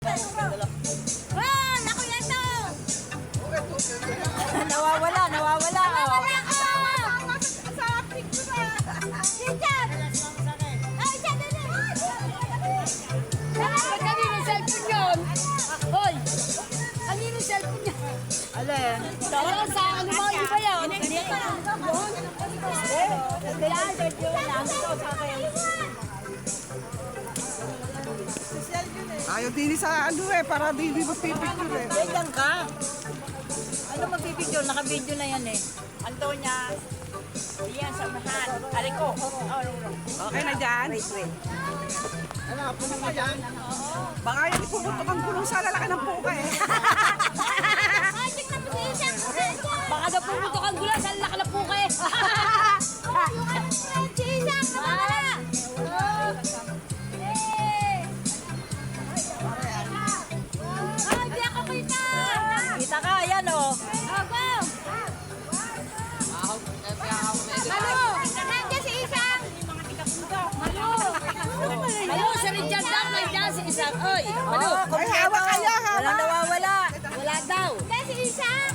Ah, naku yan to! Nawawala, nawawala. Nawala ka! Sa picture na! Teacher! Ay, siya din eh! Ba't kanino cellphone yun? Hoy! Kanino cellphone yun? Alin? Dalawa sa ano mo, iba yun? Ayaw din sa ano para di magpipicture eh. Ganyan ka. Ano magpipicture? Naka-video na yan eh. Antonia, yan sa mahan. Aray ko. Okay na dyan? Wait. Ano, puno ka dyan? Baka yung ipuputok ang gulong sa lalaki ng puka eh. Ay, tignan mo si Isang. Baka daw pumutok ang gula, saan laki na po kayo? Si Isang, nawala! Ay, di ako kita! Kita ka, ayan o. Ako! Malo! Nandiyan si Isang! Malo! Malo, si Richard daw, nandiyan si Isang. Oy, Malo, Ay, hawak kayo, hawak. Walang nawawala. wala daw. Nandiyan si Isang!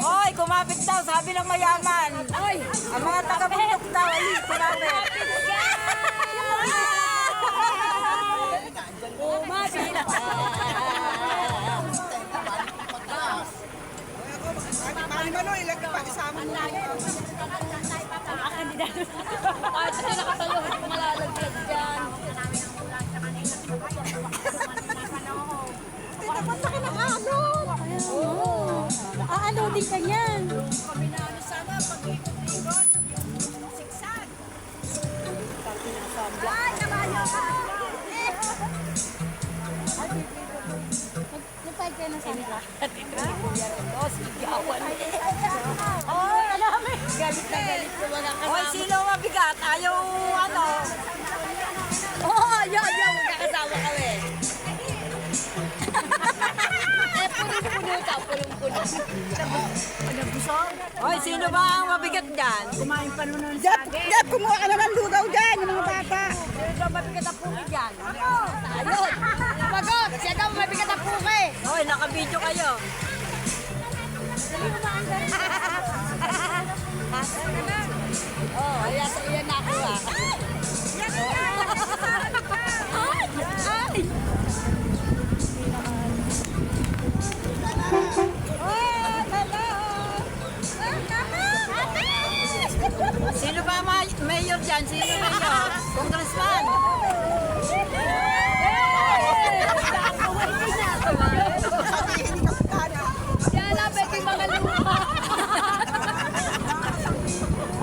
Hoy, kumapit daw. Sabi ng mayaman. Oy, Ang mga taga-bundok daw. Ay, kumapit. umapit. Mali Mano, ilag pa isama mo. Kahit hindi nakatayo, hindi malalagyan dyan. Ano din ka yan? Ay, nabayo ka! Nagpahig kayo ng sanita? Oy, alam eh. Galit na galit ko mga Hoy, kasama. sino mabigat? Ayaw, ano? Oo, ayaw, magkakasama kami. Eh, punong-puno ka, punong-puno. Hoy, sino ba ang mabigat dyan? Jeff, kumuha ka na ng lugaw dyan, yung mga bata. Sino daw mabigat ang puki dyan? Ayun, magot, siya daw mabigat ang puki. Hoy, naka-video kayo. Oh, ayan, so iyan na ako ah. Ay! Sino ba mayor dyan? Sino mayor? Congressman. Kaya lapit yung mga lupa.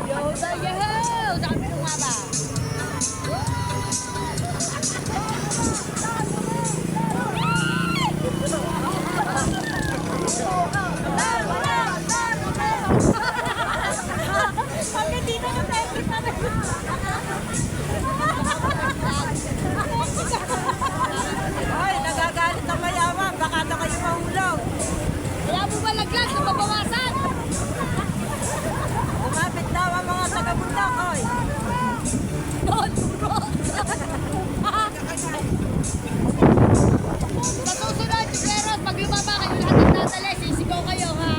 Yo, sayo! Sabi ko nga ba? Pagka dito mo tayo kita na. Hoy, nagagalit na mayaman. Baka na kayo mahulog. Kaya mo ba laglag na mabawasan? Kumapit daw ang mga taga-bundok. Hoy. Sa susunod, Chikleros, pag lumaba kayo lahat ng dadali, sisigaw kayo ha.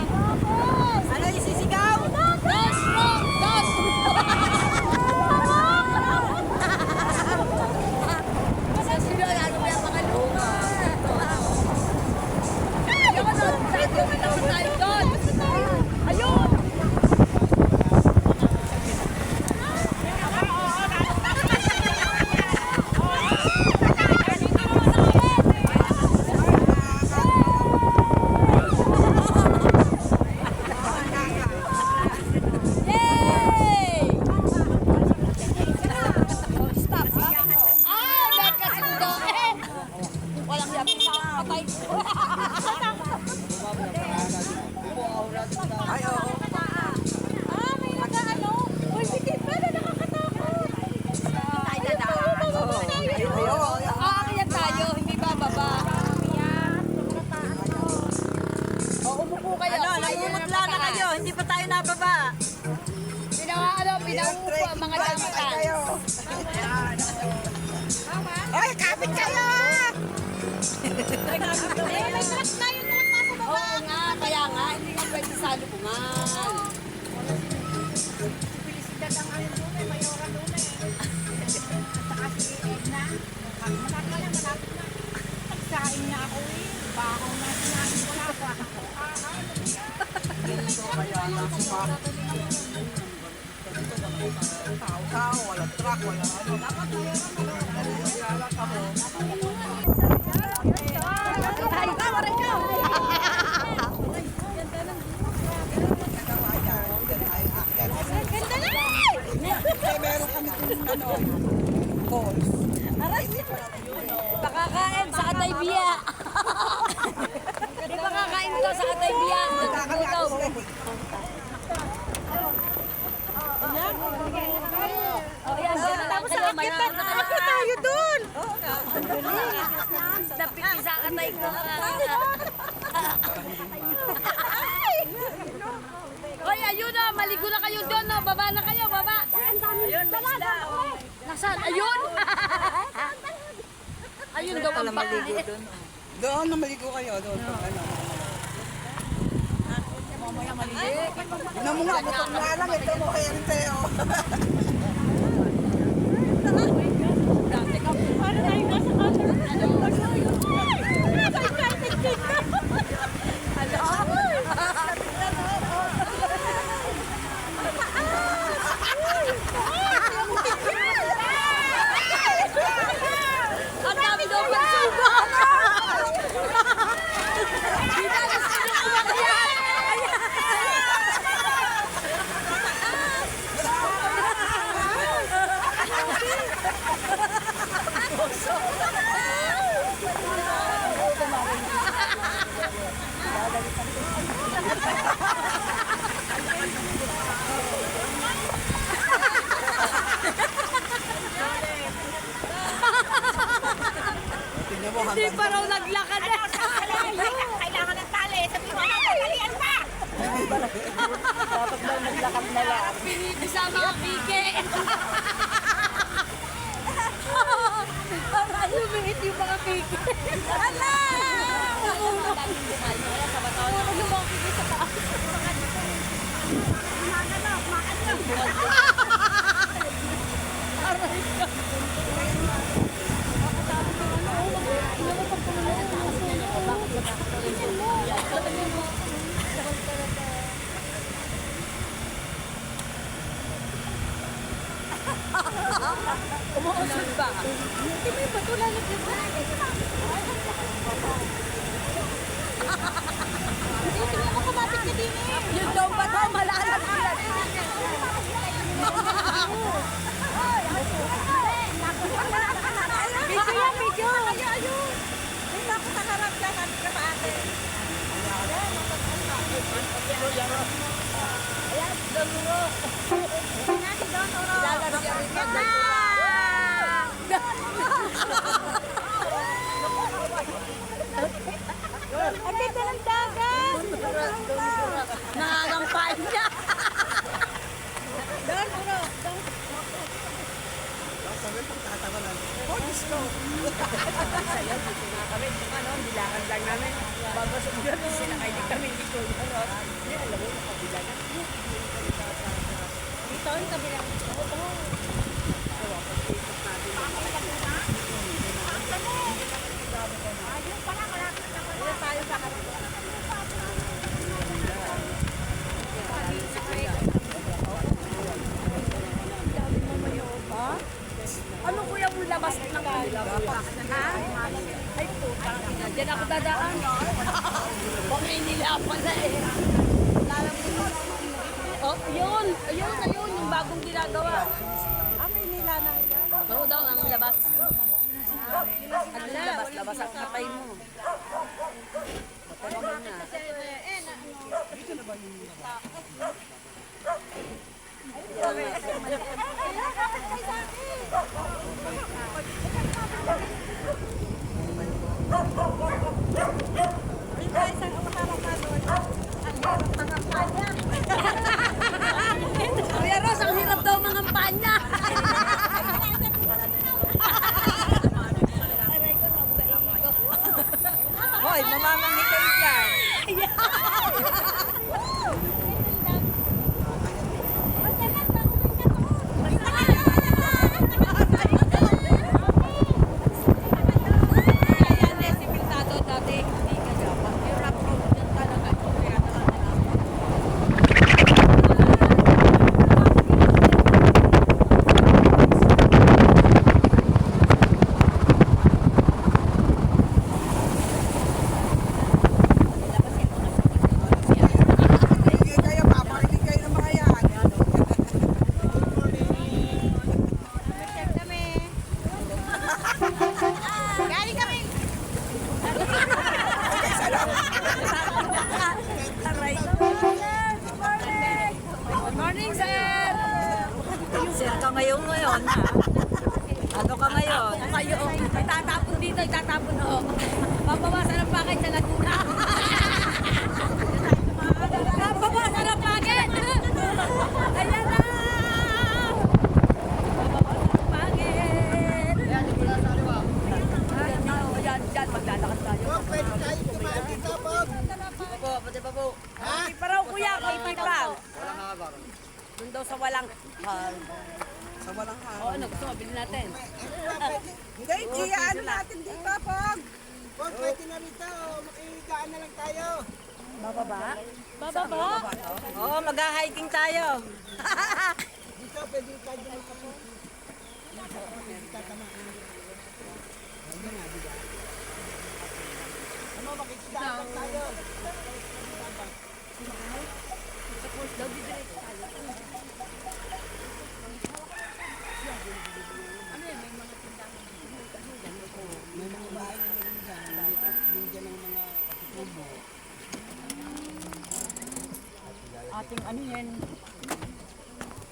Ano isisigaw? Don't smoke! Don't Sa sunod, ano ba yung mga lupa? Ayun, tayo doon. Ayun! Yay! Stop. Nagkasundo. Walang yapi sa patay. Ay, oo. May nag-ano? Uy, sige, pala nakakatakot. Aakyat tayo, hindi bababa. O, umupo kayo. Ano, namumutla na kayo. Hindi pa tayo nababa. Pinauupo ang mga damatan. Ay, kapit kayo! May truck na yung truck nasa baba. Oo nga, kaya nga, hindi nga pwede sa lubungan. Felicidad ang ano doon eh, mayora doon eh. Saka si Edna. Malapit na. Nagsaing na ako eh. Bakaw na sinahin ko na ako. Tao, wala truck, wala ano. Dapat mayroon ka mo. Kasi meron kami kung ano, calls. Pakakain sa Kataybiya. Di ba kakain ito sa Kataybiya? Kakalakas Ito. na eh. O yan, dyan na lang kayo. Mayroon na Bakit tayo dun? dapit sa Katay ko. Hoy, ayun na, maligo na kayo doon. No? Baba na kayo, baba. Ayun, basta. Nasaan? Ayun. Ayun daw ang maligo doon. Doon na maligo kayo, doon. Pag ano. Tignan mo nga, gutom nga lang. Ito mo kaya rin tayo. Para tayo nasa counter. Nasa excited dito. Ang dami daw magsuba. Kita na sila umakyat. Tignan mo Hindi hanggang pa raw naglakad eh. Kailangan ng tali. Sabi mo, talian pa. Dapat daw naglakad na lang. Pinipisa mga pike. Para lumiit yung mga pike. Hala! Lumaki sa taas. Umuusod ba? Hindi mo yung bato lalagyan mo. Hindi, tingnan mo kumapit ka din eh. Yung daw bato, malalag sila. Video yan, video. Ayun. Ay, naku, nakarap ka. Sabi ka pa ate. Ayan, duro. Natin doon, Oro. Lalagyan rin Yan na! Ang ganda ng dagat. Nangangampay niya. Doon, Oro. Doon. sabi pag tatawa lang. Oh, Diyos ko. Bilangan lang namin. Bago sa ulan, sinakainig kami dito. Hindi, alam mo, nakabilangan. Dito, yung kabilang. Ayun pala, malapit na pala. Tayo sa Ano kuya mo labas ng labas? Ha? Ay puta. Diyan ako dadaan. Paminila pala eh. Oh, yun. Ayun, ayun. Yung bagong ginagawa. may nila na yan. Oo daw, ang labas. Ano yung labas? Labas ang kapay mo. Matalaman na. Kuya Ros, ang hirap daw mga kampanya. Aray ko, nabugain ko. Mamamanghi kayo dyan. Ayan, si Pintado dati, hindi ka dapat. Yung rock road dyan talaga. Kaya naman. Hindi kayo, paparinig kayo ng mga yan. Galing kami. Good morning, sir! Sir ka ngayon ha? Ano ka ngayon? Kayo, itatapon dito, itatapon ho. Papawasan ang packet sa Laguna. Papawasan ang packet! Ayan na! Papawasan ang packet! Ayan, mula sa aliwa. Ayan, dyan, maglalakad tayo. Pwede tayo kumain dito, Bob. Po, pati pa po. Ha? May paraw kuya, may pipang. Doon daw sa walang Sa walang hangin. O ano, gusto mo, bilhin natin. Hindi, ano natin dito, Pog. Bob, pwede na rito. Makihigaan na lang tayo. Bababa? Bababa. Oo, mag-hiking tayo. Dito, pwede tayo magkapo. Ano, makikigaan lang tayo. Tapos daw, didiretso tayo. May mga bahay na rin dyan. Binigyan ng mga katutubo. Ating ano yan?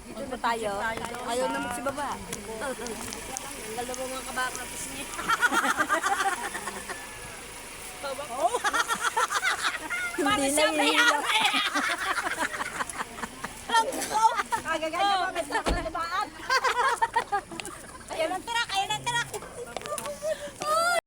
Dito na tayo. Ayaw na magsibaba. Ang galaw mga kabakapos niya. Hindi na hihilap.